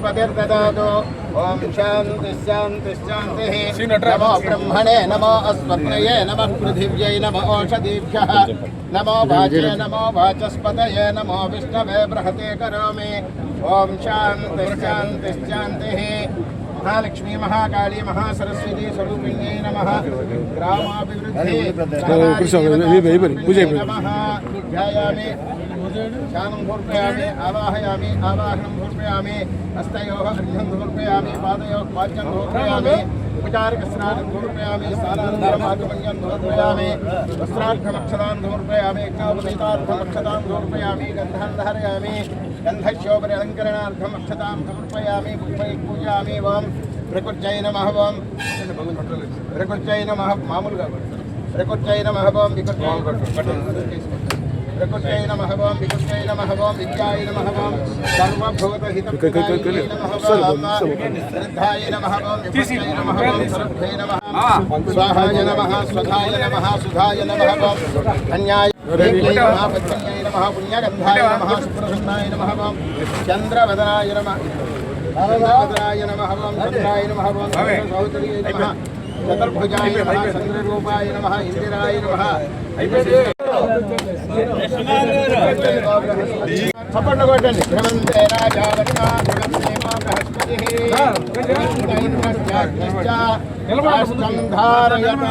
बृहस्पतिर्ददातु ओम शांति शांति शांति नमो ब्रह्मणे नमो अस्मत्नये नमः पृथिव्यै नमो औषधीभ्यः नमो वाचे नमो वाचस्पतये नमो विष्णवे बृहते करोमि ओम शांति शांति शांति महालक्ष्मी महाकाली महासरस्वती स्वरूपिण्यै नमः ग्रामाभिवृद्धि नमः ध्यायामि ध्यानं समर्पयामि आवाहयामि आवाहनं समर्पयामि हस्तयोः अर्घ्यं समर्पयामि पादयोः पाद्यं समर्पयामि उपचारकस्नानं समर्पयामि स्नानानन्तरम् आगमन्यं समर्पयामि वस्त्रार्थमक्षतां समर्पयामि यज्ञोपवीतार्थमक्षतां समर्पयामि गन्धान् धारयामि गन्धस्योपरि अलङ्करणार्थम् अक्षतां समर्पयामि पुष्पैः पूजयामि ओं प्रकृत्यै नमः ओं प्रकृत्यै नमः मामूలుగా प्रकृत्यै नमः ओं प्रकृत्यै नमः ओं विकृत्यै नमः ओं विद्यायै नमः ओं सर्वभूतहितप्रदायै नमः ओं श्रद्धायै नमः ओं विभूत्यै नमः ओं सर्वभे नमः स्वाहाय नमः स्वधाय नमः सुधाय नमः ओं धन्याय नमः पद्मन्यै नमः पुण्यगन्धाय नमः सुप्रसन्नाय नमः ओं चन्द्रवदनाय नमः चन्द्रवदनाय नमः ओं चन्द्राय नमः ओं सौतर्यै नमः चतुर्भुजाय नमः चन्द्ररूपाय नमः इंदिराय नमः सपन्न कोटंడి ధ్రువంతే రాజావరుణ ధ్రువంతేమో బృహస్పతిః నిలబడస్తం ధారయతామి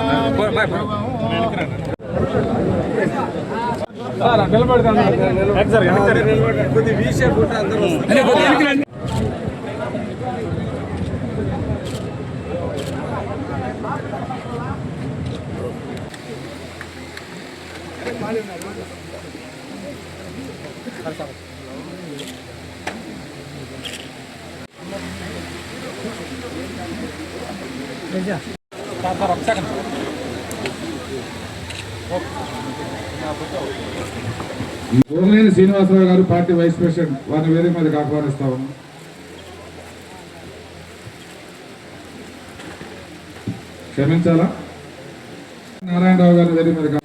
నిలబడతాను కొద్ది వి షేప్ ఉంటే అందరూ వస్తారు గోర్లేని శ్రీనివాసరావు గారు పార్టీ వైస్ ప్రెసిడెంట్ వారిని వేదిక మీదకి ఆహ్వానిస్తాము. క్షమించాలా నారాయణరావు గారిని వేదిక మీదకి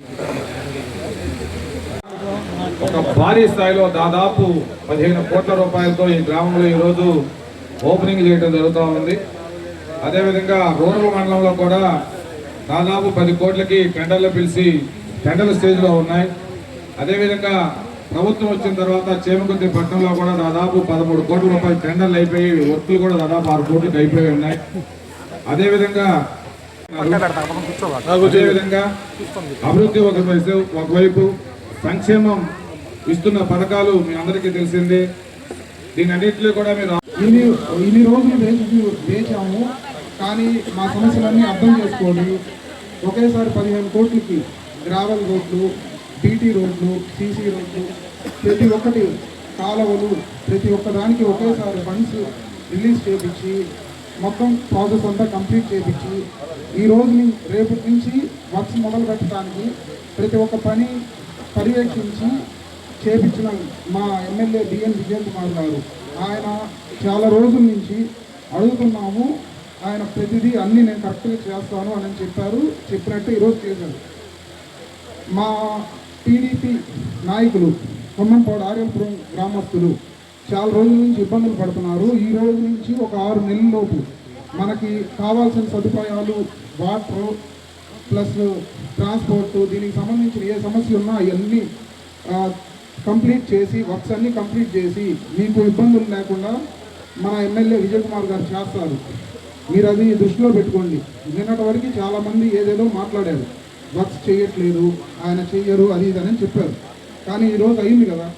ఒక భారీ స్థాయిలో దాదాపు 15 కోట్ల రూపాయలతో ఈ గ్రామంలో ఈరోజు ఓపెనింగ్ చేయడం జరుగుతూ ఉంది. అదేవిధంగా రూరల్ మండలంలో కూడా దాదాపు 10 కోట్లకి టెండర్లు పిలిచి టెండర్ల స్టేజ్లో ఉన్నాయి. అదేవిధంగా ప్రభుత్వం వచ్చిన తర్వాత చేమకుర్తి పట్టణంలో కూడా దాదాపు 13 కోట్ల రూపాయల టెండర్లు అయిపోయి వర్కులు కూడా దాదాపు 6 కోట్లకి అయిపోయి ఉన్నాయి. అదేవిధంగా అభివృద్ధి ఒకవైపు సంక్షేమం ఇస్తున్న పథకాలు మీ అందరికీ తెలిసిందే. దీని అన్నింటిలో కూడా మీరు ఇన్ని రోజులు వేచాము, కానీ మా సమస్యలన్నీ అర్థం చేసుకోండి. ఒకేసారి 15 కోట్లకి గ్రావెల్ రోడ్లు, బీటీ రోడ్లు, సీసీ రోడ్లు, ప్రతి ఒక్కటి కాలువలు, ప్రతి ఒక్కదానికి ఒకేసారి ఫండ్స్ రిలీజ్ చేయించి మొత్తం ప్రాసెస్ అంతా కంప్లీట్ చేయించి ఈ రోజు రేపటి నుంచి వర్క్స్ మొదలు పెట్టడానికి ప్రతి ఒక్క పని పర్యవేక్షించి చేపించిన మా ఎమ్మెల్యే బిఎన్ విజయ్ కుమార్ గారు. ఆయన చాలా రోజుల నుంచి అడుగుతున్నాము, ఆయన ప్రతిదీ అన్నీ నేను కరెక్ట్గా చేస్తాను అని చెప్పారు. చెప్పినట్టు ఈరోజు చేశారు. మా టీడీపీ నాయకులు కొమ్మంపాడు ఆర్యపురం గ్రామస్తులు చాలా రోజుల నుంచి ఇబ్బందులు పడుతున్నారు. ఈ రోజు నుంచి ఒక 6 నెలల లోపు మనకి కావాల్సిన సదుపాయాలు, వాటర్ ప్లస్ ట్రాన్స్పోర్ట్, దీనికి సంబంధించిన ఏ సమస్య ఉన్నా అవన్నీ కంప్లీట్ చేసి వర్క్స్ అన్నీ కంప్లీట్ చేసి మీకు ఇబ్బందులు లేకుండా మన ఎమ్మెల్యే విజయ్ కుమార్ గారు చేస్తారు. మీరు అది దృష్టిలో పెట్టుకోండి. నిన్నటి వరకు చాలామంది ఏదేదో మాట్లాడారు, వర్క్స్ చేయట్లేదు, ఆయన చెయ్యరు, అది ఇదని చెప్పారు. కానీ ఈరోజు అయింది కదా,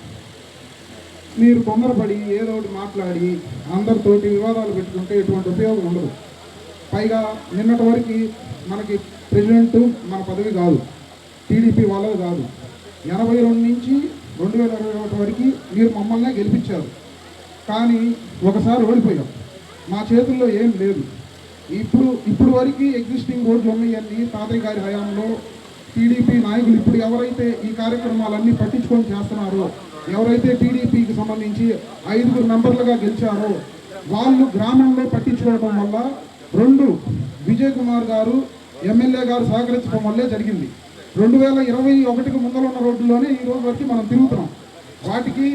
మీరు తొందరపడి ఏదో ఒకటి మాట్లాడి అందరితోటి వివాదాలు పెట్టుకుంటే ఎటువంటి ఉపయోగం ఉండదు. పైగా నిన్నటి వరకు మనకి ప్రెసిడెంట్ మన పదవి కాదు, టీడీపీ వాళ్ళది కాదు. 82 నుంచి 2021 వరకు మీరు మమ్మల్నే గెలిపించారు, కానీ ఒకసారి ఓడిపోయాం. మా చేతుల్లో ఏం లేదు. ఇప్పుడు వరకు ఎగ్జిస్టింగ్ రోడ్లు ఉన్నాయన్నీ తాతయ్య గారి హయాంలో టీడీపీ నాయకులు ఇప్పుడు ఎవరైతే ఈ కార్యక్రమాలన్నీ పట్టించుకొని చేస్తున్నారో, ఎవరైతే టీడీపీకి సంబంధించి 5 మెంబర్లుగా గెలిచారో వాళ్ళు గ్రామంలో పట్టించుకోవడం వల్ల 2 విజయ్ కుమార్ గారు ఎమ్మెల్యే గారు సహకరించడం వల్లే జరిగింది. 2021కి ముందర ఉన్న రోడ్డులోనే ఈ రోజు వరకు మనం తిరుగుతున్నాం. వాటికి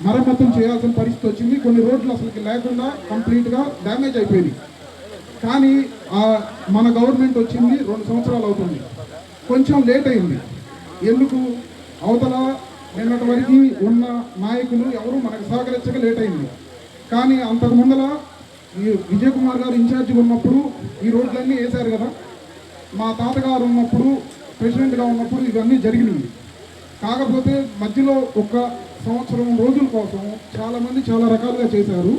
మరమ్మతులు చేయాల్సిన పరిస్థితి వచ్చింది. కొన్ని రోడ్లు అసలుకి లేకుండా కంప్లీట్గా డ్యామేజ్ అయిపోయింది. కానీ మన గవర్నమెంట్ వచ్చింది 2 సంవత్సరాలు అవుతుంది, కొంచెం లేట్ అయింది. ఎందుకు? అవతల నిన్నటి వరకు ఉన్న నాయకులు ఎవరు మనకు సహకరించక లేట్ అయింది. కానీ అంతకు ముందల ఈ విజయ్ కుమార్ గారు ఇన్ఛార్జిగా ఉన్నప్పుడు ఈ రోడ్లన్నీ వేశారు కదా. మా తాతగారు ఉన్నప్పుడు ప్రెసిడెంట్గా ఉన్నప్పుడు ఇవన్నీ జరిగినాయి. కాకపోతే మధ్యలో 1 సంవత్సరం రోజుల కోసం చాలామంది చాలా రకాలుగా చేశారు.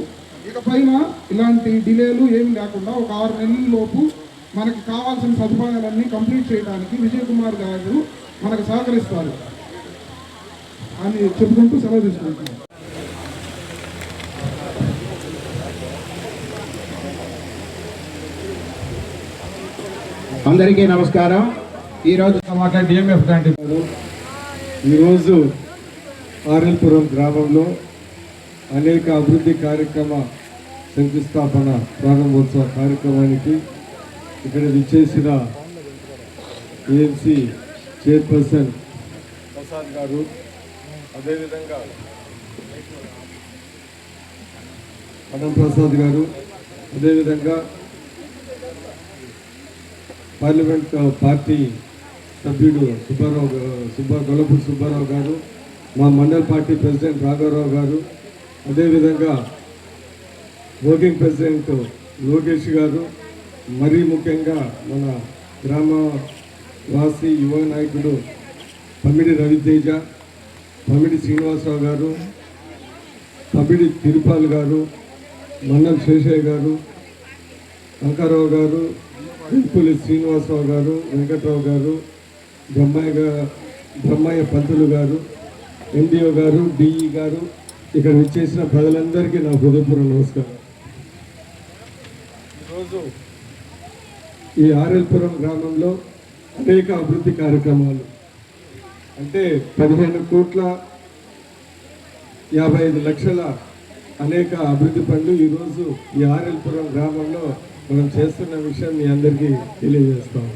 ఇకపైన ఇలాంటి డిలేలు ఏమి లేకుండా ఒక 6 నెలల లోపు మనకి కావాల్సిన సదుపాయాలన్నీ కంప్లీట్ చేయడానికి విజయ్ కుమార్ గారు మనకు సహకరిస్తారు అని చెప్పుకుంటూ సెలవు తీసుకుంటున్నాం. అందరికీ నమస్కారం. ఈరోజు డిఎంఎఫ్ ఈరోజు ఆర్ఎల్పురం గ్రామంలో అనేక అభివృద్ధి కార్యక్రమ శంకుస్థాపన ప్రారంభోత్సవ కార్యక్రమానికి ఇక్కడ విచ్చేసిన ఏఎంసీ చైర్పర్సన్ ప్రసాద్ గారు, అదేవిధంగా అనం ప్రసాద్ గారు, అదేవిధంగా పార్లమెంట్ పార్టీ సభ్యుడు గొల్లపూడి సుబ్బారావు గారు, మా మండల పార్టీ ప్రెసిడెంట్ రాఘవరావు గారు, అదేవిధంగా వర్కింగ్ ప్రెసిడెంట్ లోకేష్ గారు, మరీ ముఖ్యంగా మన గ్రామవాసి యువ నాయకుడు పమిడి రవితేజ, పమిడి శ్రీనివాసరావు గారు, పమిడి తిరుపాల్ గారు, మండల్ శేషయ్య గారు, అంకారావు గారు, వెంపులి శ్రీనివాసరావు గారు, వెంకట్రావు గారు, బ్రహ్మయ్య పంతులు గారు, ఎండిఓ గారు, డిఈ గారు, ఇక్కడ విచ్చేసిన ప్రజలందరికీ నా హృదయపూర్వక నమస్కారం. ఈరోజు ఈ ఆర్ఎల్పురం గ్రామంలో అనేక అభివృద్ధి కార్యక్రమాలు అంటే 15,55,00,000 అనేక అభివృద్ధి పనులు ఈరోజు ఈ ఆర్ఎల్పురం గ్రామంలో మనం చేస్తున్న విషయం మీ అందరికీ తెలియజేస్తాము.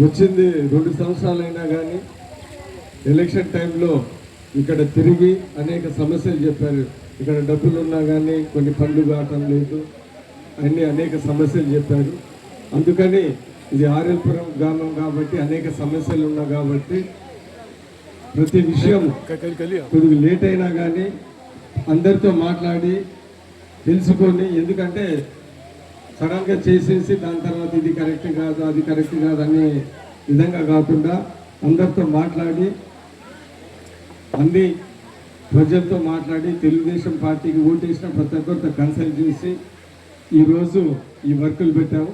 వచ్చింది 2 సంవత్సరాలైనా కానీ ఎలక్షన్ టైంలో ఇక్కడ తిరిగి అనేక సమస్యలు చెప్పారు. ఇక్కడ డబ్బులు ఉన్నా కానీ కొన్ని పనులు కావటం లేదు, అనేక సమస్యలు చెప్పారు. అందుకని ఇది ఆర్ఎల్పురం గ్రామం కాబట్టి అనేక సమస్యలు ఉన్నా కాబట్టి ప్రతి విషయం కొద్దిగా లేట్ అయినా కానీ అందరితో మాట్లాడి తెలుసుకొని, ఎందుకంటే సడన్గా చేసేసి దాని తర్వాత ఇది కరెక్ట్ కాదు అది కరెక్ట్ కాదు అనే విధంగా కాకుండా అందరితో మాట్లాడి అన్ని ప్రజలతో మాట్లాడి తెలుగుదేశం పార్టీకి ఓటేసిన ప్రతి ఒక్కరితో కన్సల్ట్ చేసి ఈరోజు ఈ వర్కులు పెట్టాము.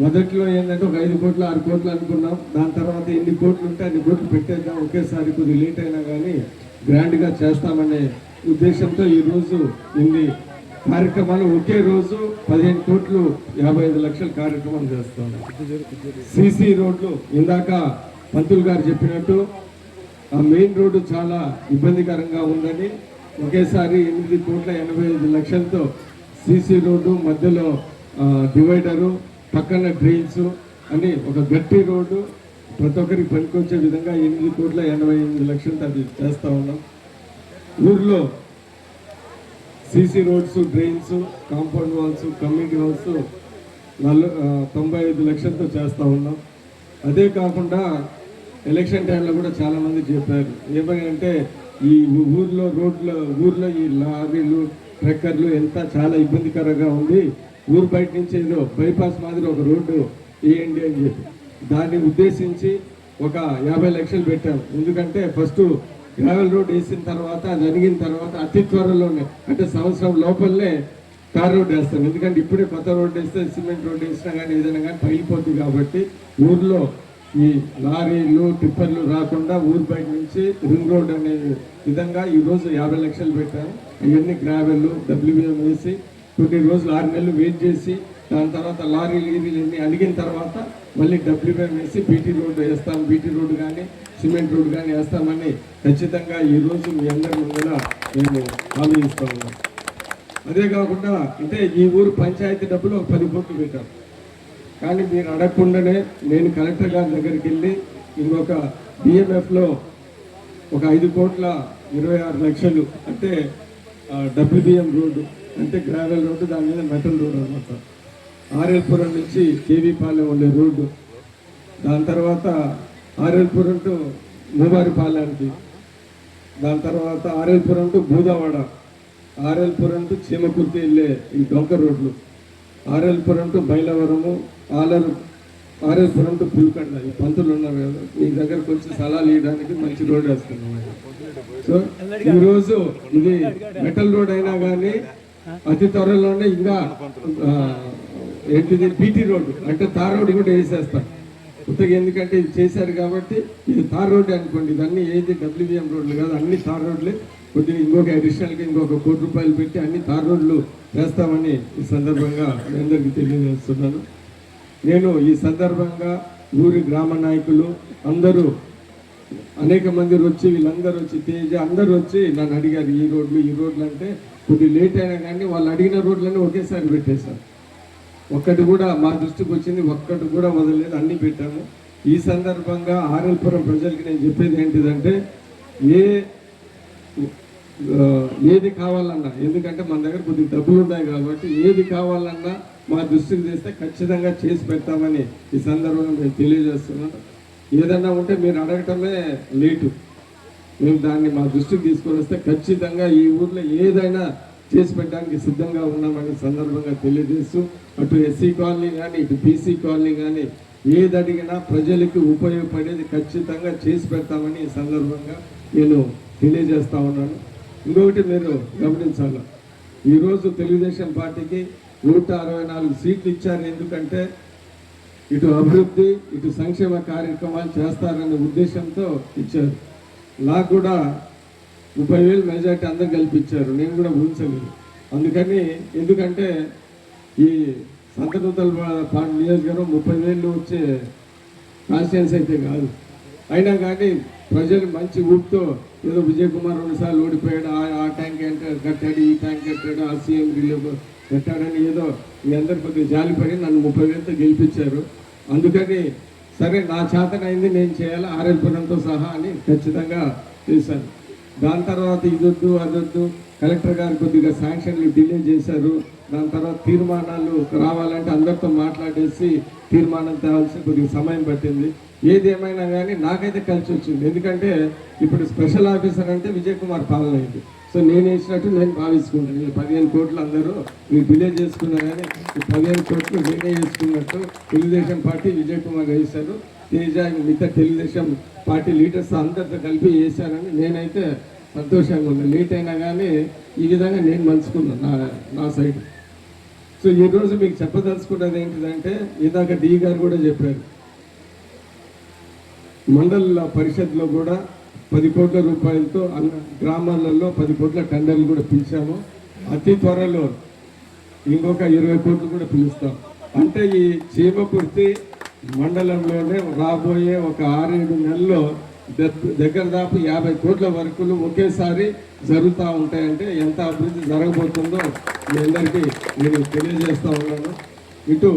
మొదట్లో ఏంటంటే ఒక 5 కోట్లు 6 కోట్లు అనుకున్నాం. దాని తర్వాత ఎన్ని కోట్లు ఉంటే అన్ని కోట్లు పెట్టేద్దాం, ఒకేసారి కొద్దిగా లేట్ అయినా కానీ గ్రాండ్గా చేస్తామనే ఉద్దేశంతో ఈరోజు ఇన్ని కార్యక్రమాలు ఒకే రోజు 15,55,00,000 కార్యక్రమం చేస్తాం. సిసి రోడ్లు ఇందాక పంతులు గారు చెప్పినట్టు ఆ మెయిన్ రోడ్డు చాలా ఇబ్బందికరంగా ఉందని ఒకేసారి 8,85,00,000తో సిసి రోడ్డు, మధ్యలో డివైడరు, పక్కన డ్రైన్స్ అని ఒక గట్టి రోడ్డు ప్రతి ఒక్కరికి పనికొచ్చే విధంగా 8,88,00,000 అది చేస్తూ ఉన్నాం. ఊర్లో CC roads, drains, compound walls, community halls 95,00,000తో చేస్తూ ఉన్నాం. అదే కాకుండా ఎలక్షన్ టైంలో కూడా చాలామంది చెప్పారు ఏమని అంటే ఈ ఊర్లో ఈ లారీలు, ట్రక్కర్లు ఎంత చాలా ఇబ్బందికరంగా ఉంది, ఊరు బయట నుంచి ఏదో బైపాస్ మాదిరి ఒక రోడ్డు వేయండి అని చెప్పి దాన్ని ఉద్దేశించి ఒక 50 లక్షలు పెట్టాం. ఎందుకంటే ఫస్ట్ గ్రావెల్ రోడ్ వేసిన తర్వాత జరిగిన తర్వాత అతి త్వరలోనే అంటే సంవత్సరం లోపలనే తార్ రోడ్ వేస్తాం. ఎందుకంటే ఇప్పుడే కొత్త రోడ్డు వేస్తే సిమెంట్ రోడ్డు వేసినా కానీ ఏదైనా కానీ పగిలిపోతుంది కాబట్టి ఊర్లో ఈ లారీలు టిప్పర్లు రాకుండా ఊరు బయట నుంచి రింగ్ రోడ్ అనే విధంగా ఈరోజు 50 లక్షలు పెట్టాము. ఇవన్నీ గ్రావెల్ WBM వేసి కొన్ని రోజులు 6 నెలలు వెయిట్ చేసి దాని తర్వాత లారీలు అన్నీ అడిగిన తర్వాత మళ్ళీ WBM వేసి బీటీ రోడ్డు వేస్తాం. బీటీ రోడ్డు కానీ సిమెంట్ రోడ్డు కానీ వేస్తామని ఖచ్చితంగా ఈరోజు మీ అందరి ముందర మేము ఆలోచిస్తూ ఉన్నాం. అదే కాకుండా అంటే ఈ ఊరు పంచాయతీ డబ్బులు ఒక 10 కోట్లు పెట్టాం. కానీ మీరు అడగకుండానే నేను కలెక్టర్ గారి దగ్గరికి వెళ్ళి ఇంకొక DMFలో ఒక 5,26,00,000 అంటే WBM రోడ్డు అంటే గ్రావెల్ రోడ్డు, దాని మీద మెటల్ రోడ్డు అనమాట. ఆర్ఎల్పురం నుంచి కేవీపాలెం ఉండే రోడ్డు, దాని తర్వాత ఆర్ఎల్పురం టు మూవారిపాలెంకి, దాని తర్వాత ఆర్ఎల్పురం టు బూదవాడ, ఆర్ఎల్పురం టు చీమకుర్తి వెళ్ళే ఈ డొంక రోడ్లు, ఆర్ఎల్పురం టు బైలవరము, ఆర్ఎల్పురం టు పుల్కండ. ఈ పంతులు ఉన్నారు కదా, మీ దగ్గరకు వచ్చి సలాలు ఇవ్వడానికి మంచి రోడ్ వేస్తున్నాం. సో ఈరోజు ఇది మెటల్ రోడ్ అయినా కానీ అతి త్వరలోనే ఇంకా ఏంటిది బీటీ రోడ్డు అంటే తార్ రోడ్డు కూడా వేసేస్తాం కొత్తగా. ఎందుకంటే ఇది చేశారు కాబట్టి ఇది తార్ రోడ్డు అనుకోండి. ఇదన్నీ ఏది WBM రోడ్లు కాదు, అన్ని తార్ రోడ్లే. కొద్దిగా ఇంకొక అడిషనల్గా ఇంకొక ₹1,00,00,000 పెట్టి అన్ని తార్ రోడ్లు వేస్తామని ఈ సందర్భంగా మీ అందరికీ తెలియజేస్తున్నాను. నేను ఈ సందర్భంగా ఊరి గ్రామ నాయకులు అందరూ అనేక మంది వచ్చి, వీళ్ళందరూ వచ్చి, తేజ అందరూ వచ్చి నన్ను అడిగారు ఈ రోడ్లు అంటే కొద్దిగా లేట్ అయినా కానీ వాళ్ళు అడిగిన రోడ్లన్నీ ఒకేసారి పెట్టేశారు. ఒక్కటి కూడా మా దృష్టికి వచ్చింది, ఒక్కటి కూడా వదలలేదు, అన్నీ పెట్టాము. ఈ సందర్భంగా ఆర్ఎల్పురం ప్రజలకి నేను చెప్పేది ఏంటిదంటే ఏది కావాలన్నా, ఎందుకంటే మన దగ్గర కొద్దిగా డబ్బులు ఉన్నాయి కాబట్టి ఏది కావాలన్నా మా దృష్టికి తెస్తే ఖచ్చితంగా చేసి పెడతామని ఈ సందర్భంగా నేను తెలియజేస్తున్నాను. ఏదన్నా ఉంటే మీరు అడగటమే లేటు, మేము దాన్ని మా దృష్టికి తీసుకొని వస్తే ఖచ్చితంగా ఈ ఊర్లో ఏదైనా చేసి పెట్టడానికి సిద్ధంగా ఉన్నామని సందర్భంగా తెలియజేస్తూ, అటు ఎస్సీ కాలనీ కానీ ఇటు బీసీ కాలనీ కానీ ఏది అడిగినా ప్రజలకు ఉపయోగపడేది ఖచ్చితంగా చేసి పెడతామని ఈ సందర్భంగా నేను తెలియజేస్తా ఉన్నాను. ఇంకొకటి మీరు గమనించాలి, ఈరోజు తెలుగుదేశం పార్టీకి 164 సీట్లు ఇచ్చారు. ఎందుకంటే ఇటు అభివృద్ధి ఇటు సంక్షేమ కార్యక్రమాలు చేస్తారనే ఉద్దేశంతో ఇచ్చారు. నాకు కూడా 30,000 మెజార్టీ అందరు కల్పించారు, నేను కూడా ఊహించలేదు. అందుకని ఎందుకంటే ఈ సంతనూతల నియోజకవర్గం 30,000 వచ్చే కాన్స్టిట్యున్సీ అయితే కాదు. అయినా కానీ ప్రజలు మంచి ఊపుతో ఏదో విజయ్ కుమార్ 2 సార్లు ఓడిపోయాడు, ఆ ట్యాంక్ కట్టాడు, ఈ ట్యాంక్ కట్టాడు, ఆ సీఎం రిలీఫ్ పెట్టాడని ఏదో మీ అందరు కొద్దిగా జాలిపడి నన్ను 30,000తో గెలిపించారు. అందుకని సరే నా చేతనైంది నేను చేయాలి ఆర్ఎల్పురంతో సహా అని ఖచ్చితంగా చేశాను. దాని తర్వాత ఇదొద్దు అదొద్దు, కలెక్టర్ గారు కొద్దిగా శాంక్షన్లు డిలే చేశారు. దాని తర్వాత తీర్మానాలు రావాలంటే అందరితో మాట్లాడేసి తీర్మానం తేవాల్సి కొద్దిగా సమయం పట్టింది. ఏదేమైనా కానీ నాకైతే కలిసి వచ్చింది. ఎందుకంటే ఇప్పుడు స్పెషల్ ఆఫీసర్ అంటే విజయ్ కుమార్ పాలన అయింది. సో నేను వేసినట్టు నేను భావించుకుంటాను. ఈ 15 కోట్లు అందరూ మీరు డిలే చేసుకున్నా కానీ ఈ 15 కోట్లు నేనే చేసుకున్నట్టు తెలుగుదేశం పార్టీ విజయ్ కుమార్ వేశారు. తేజ మిగతా తెలుగుదేశం పార్టీ లీడర్స్ అందరితో కలిపి వేశారని నేనైతే సంతోషంగా ఉన్నాను. లేట్ అయినా కానీ ఈ విధంగా నేను మంచుకున్నాను నా సైడ్. సో ఈరోజు మీకు చెప్పదలుచుకున్నది ఏంటిదంటే, ఇందాక డి గారు కూడా చెప్పారు, మండల పరిషత్లో కూడా 10 కోట్ల రూపాయలతో గ్రామాలలో 10 కోట్ల టెండర్లు కూడా పిలిచాము. అతి త్వరలో ఇంకొక 20 కోట్లు కూడా పిలుస్తాం. అంటే ఈ చీమకుర్తి మండలంలోనే రాబోయే ఒక 6-7 నెలల్లో దగ్గర దాపు 50 కోట్ల వరకు ఒకేసారి జరుగుతూ ఉంటాయంటే ఎంత అభివృద్ధి జరగబోతుందో మీ అందరికీ నేను తెలియజేస్తూ ఉన్నాను. ఇటు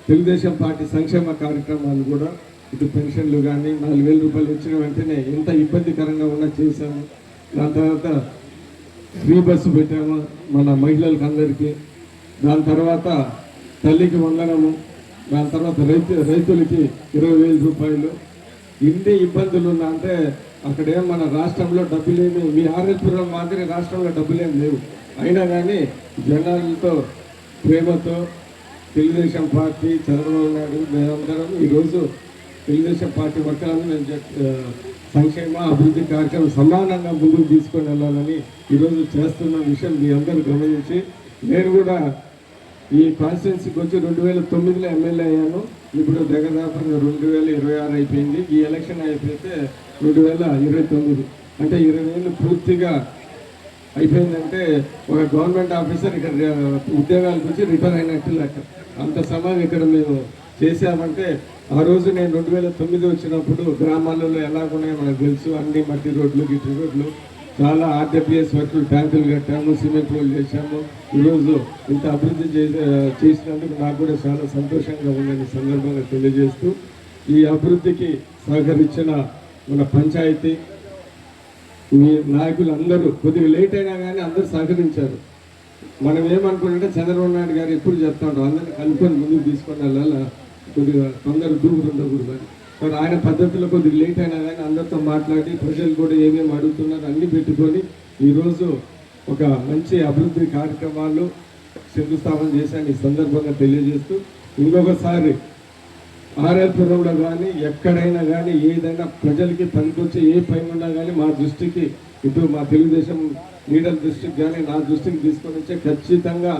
తెలుగుదేశం పార్టీ సంక్షేమ కార్యక్రమాలు కూడా, ఇటు పెన్షన్లు కానీ 4,000 రూపాయలు ఇచ్చిన వెంటనే ఎంత ఇబ్బందికరంగా ఉన్నా చేశాము. దాని తర్వాత ఫ్రీ బస్సు పెట్టాము మన మహిళలకు అందరికీ. దాని తర్వాత తల్లికి వందనము, దాని తర్వాత రైతులకి 20,000 రూపాయలు. ఇన్ని ఇబ్బందులు ఉన్నా అంటే అక్కడేం మన రాష్ట్రంలో డబ్బులేమి, మీ ఆర్ఎల్పురం మాదిరి రాష్ట్రంలో డబ్బులేమి లేవు. అయినా కానీ జనాలతో ప్రేమతో తెలుగుదేశం పార్టీ చంద్రబాబు నాయుడు మేమందరం ఈరోజు తెలుగుదేశం పార్టీ వర్గాలను మేము సంక్షేమ అభివృద్ధి కార్యక్రమం సమానంగా ముందుకు తీసుకొని వెళ్ళాలని ఈరోజు చేస్తున్న విషయం మీ అందరూ గమనించి, నేను కూడా ఈ కాన్స్టిట్యున్సీకి వచ్చి 2009లో ఎమ్మెల్యే అయ్యాను. ఇప్పుడు దగ్గరదాపుగా 2026 అయిపోయింది. ఈ ఎలక్షన్ అయిపోతే 2029 అంటే 20 ఏళ్ళు పూర్తిగా అయిపోయిందంటే ఒక గవర్నమెంట్ ఆఫీసర్ ఇక్కడ ఉద్యోగాలకు వచ్చి రిటైర్ అయినట్టు లెక్క. అంత సమయం ఇక్కడ మేము చేసామంటే, ఆ రోజు నేను 2009 వచ్చినప్పుడు గ్రామాలలో ఎలాగున్నాయో మనకు తెలుసు. అన్ని మట్టి రోడ్లు గిట్టి రోడ్లు, చాలా ఆర్డబ్ల్యూఎస్ వర్కులు, ట్యాంకులు కట్టాము, సిమెంట్ రోడ్లు చేశాము. ఈరోజు ఇంత అభివృద్ధి చేసినందుకు నాకు కూడా చాలా సంతోషంగా ఉందని సందర్భంగా తెలియజేస్తూ, ఈ అభివృద్ధికి సహకరించిన మన పంచాయతీ మీ నాయకులు అందరూ కొద్దిగా లేట్ అయినా కానీ అందరూ సహకరించారు. మనం ఏమనుకుంటే చంద్రబాబు నాయుడు గారు ఎప్పుడు చెప్తా ఉంటాం అందరినీ కనుక్కొని ముందుకు తీసుకొని వెళ్ళాలా, కొద్దిగా తొందర దూరం ఉండకూడదు అని. కానీ ఆయన పద్ధతిలో కొద్దిగా లేట్ అయినా కానీ అందరితో మాట్లాడి ప్రజలు కూడా ఏమేమి అడుగుతున్నారు అన్నీ పెట్టుకొని ఈరోజు ఒక మంచి అభివృద్ధి కార్యక్రమాలు శంకుస్థాపన చేశాను ఈ సందర్భంగా తెలియజేస్తూ, ఇంకొకసారి ఆర్ఎల్పురంలో కానీ ఎక్కడైనా కానీ ఏదైనా ప్రజలకి పనికొచ్చే ఏ పైన ఉన్నా కానీ మా దృష్టికి ఇటు మా తెలుగుదేశం లీడర్ దృష్టికి కానీ నా దృష్టికి తీసుకొని వచ్చే ఖచ్చితంగా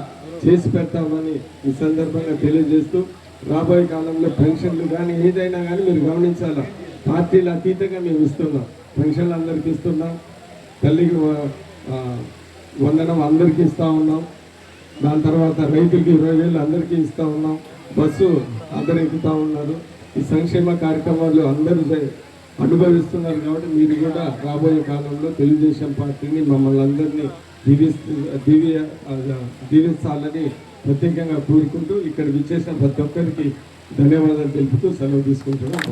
చేసి పెడతామని ఈ సందర్భంగా తెలియజేస్తూ, రాబోయే కాలంలో పెన్షన్లు కానీ ఏదైనా కానీ మీరు గమనించాలా, పార్టీలు అతీతంగా మేము ఇస్తున్నాం. పెన్షన్లు అందరికీ ఇస్తున్నాం, తల్లికి వందనం అందరికీ ఇస్తూ ఉన్నాం, దాని తర్వాత రైతులకి 20,000 అందరికీ ఇస్తూ ఉన్నాం, బస్సు అందరూ ఎక్కుతూ ఉన్నారు. ఈ సంక్షేమ కార్యక్రమాలు అందరూ అనుభవిస్తున్నారు. కాబట్టి మీరు కూడా రాబోయే కాలంలో తెలుగుదేశం పార్టీని మమ్మల్ని అందరినీ దీవించాలని ప్రత్యేకంగా కోరుకుంటూ ఇక్కడ విచ్చేసిన ప్రతి ఒక్కరికి ధన్యవాదాలు తెలుపుతూ సెలవు తీసుకుంటున్నాం.